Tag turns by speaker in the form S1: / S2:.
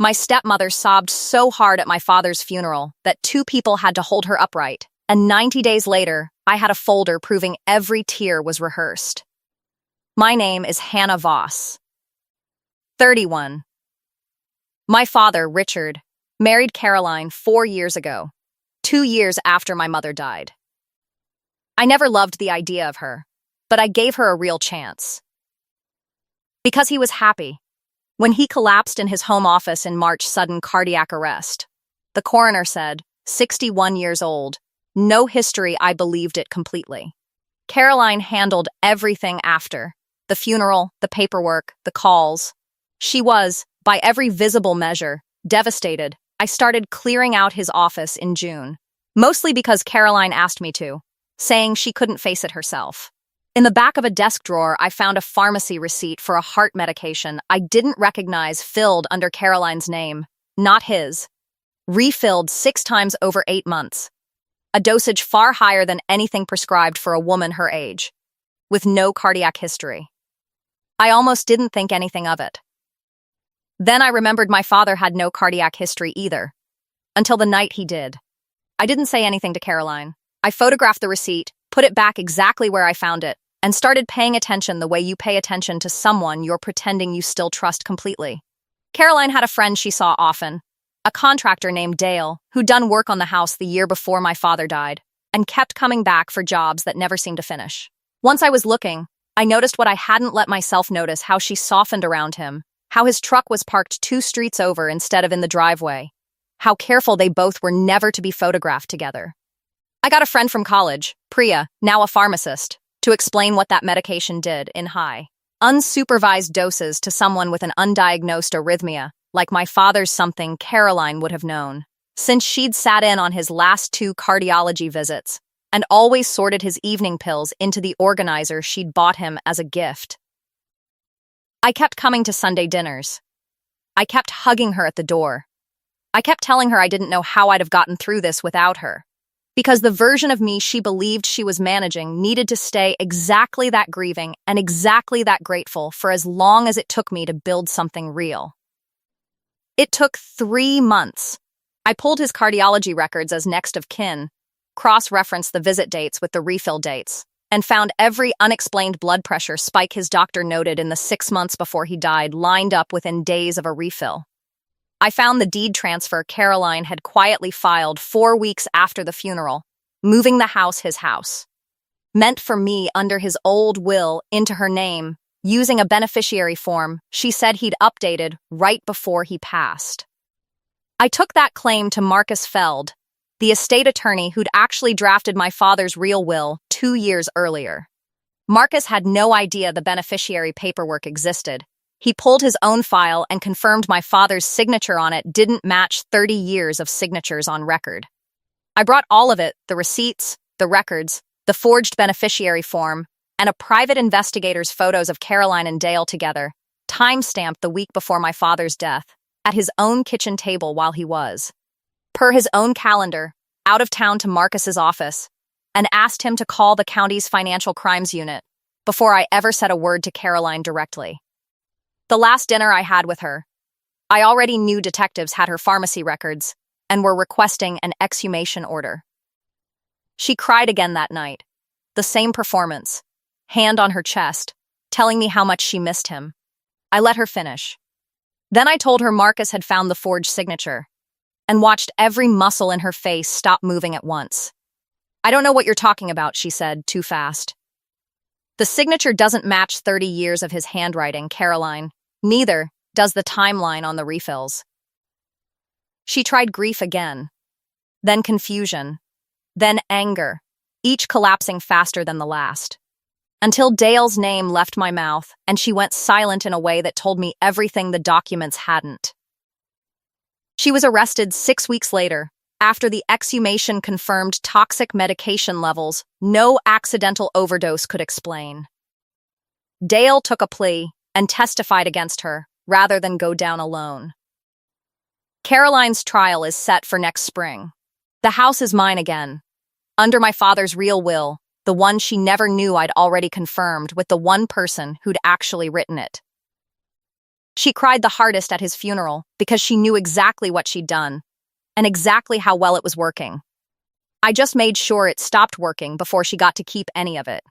S1: My stepmother sobbed so hard at my father's funeral that two people had to hold her upright, and 90 days later, I had a folder proving every tear was rehearsed. My name is Hannah Voss. 31. My father, Richard, married Caroline 4 years ago, 2 years after my mother died. I never loved the idea of her, but I gave her a real chance. Because he was happy. When he collapsed in his home office in March, sudden cardiac arrest. The coroner said, 61 years old, no history. I believed it completely. Caroline handled everything after. The funeral, the paperwork, the calls. She was, by every visible measure, devastated. I started clearing out his office in June, mostly because Caroline asked me to, saying she couldn't face it herself. In the back of a desk drawer, I found a pharmacy receipt for a heart medication I didn't recognize filled under Caroline's name, not his. Refilled 6 times over 8 months. A dosage far higher than anything prescribed for a woman her age, with no cardiac history. I almost didn't think anything of it. Then I remembered my father had no cardiac history either, until the night he did. I didn't say anything to Caroline. I photographed the receipt, put it back exactly where I found it, and started paying attention the way you pay attention to someone you're pretending you still trust completely. Caroline had a friend she saw often, a contractor named Dale, who'd done work on the house the year before my father died, and kept coming back for jobs that never seemed to finish. Once I was looking, I noticed what I hadn't let myself notice: how she softened around him, how his truck was parked 2 streets over instead of in the driveway, how careful they both were never to be photographed together. I got a friend from college, Priya, now a pharmacist, to explain what that medication did in high, unsupervised doses to someone with an undiagnosed arrhythmia, like my father's. Something Caroline would have known, since she'd sat in on his last 2 cardiology visits and always sorted his evening pills into the organizer she'd bought him as a gift. I kept coming to Sunday dinners. I kept hugging her at the door. I kept telling her I didn't know how I'd have gotten through this without her, because the version of me she believed she was managing needed to stay exactly that grieving and exactly that grateful for as long as it took me to build something real. It took 3 months. I pulled his cardiology records as next of kin, cross-referenced the visit dates with the refill dates, and found every unexplained blood pressure spike his doctor noted in the 6 months before he died lined up within days of a refill. I found the deed transfer Caroline had quietly filed 4 weeks after the funeral, moving the house his house, meant for me under his old will into her name, using a beneficiary form she said he'd updated right before he passed. I took that claim to Marcus Feld, the estate attorney who'd actually drafted my father's real will 2 years earlier. Marcus had no idea the beneficiary paperwork existed. He pulled his own file and confirmed my father's signature on it didn't match 30 years of signatures on record. I brought all of it, the receipts, the records, the forged beneficiary form, and a private investigator's photos of Caroline and Dale together, time-stamped the week before my father's death, at his own kitchen table while he was, per his own calendar, out of town to Marcus's office, and asked him to call the county's financial crimes unit before I ever said a word to Caroline directly. The last dinner I had with her, I already knew detectives had her pharmacy records and were requesting an exhumation order. She cried again that night, the same performance, hand on her chest, telling me how much she missed him. I let her finish. Then I told her Marcus had found the forged signature and watched every muscle in her face stop moving at once. "I don't know what you're talking about," she said, too fast. "The signature doesn't match 30 years of his handwriting, Caroline. Neither does the timeline on the refills." She tried grief again, then confusion, then anger, each collapsing faster than the last, until Dale's name left my mouth and she went silent in a way that told me everything the documents hadn't. She was arrested 6 weeks later, after the exhumation confirmed toxic medication levels no accidental overdose could explain. Dale took a plea and testified against her, rather than go down alone. Caroline's trial is set for next spring. The house is mine again, under my father's real will, the one she never knew I'd already confirmed with the one person who'd actually written it. She cried the hardest at his funeral because she knew exactly what she'd done and exactly how well it was working. I just made sure it stopped working before she got to keep any of it.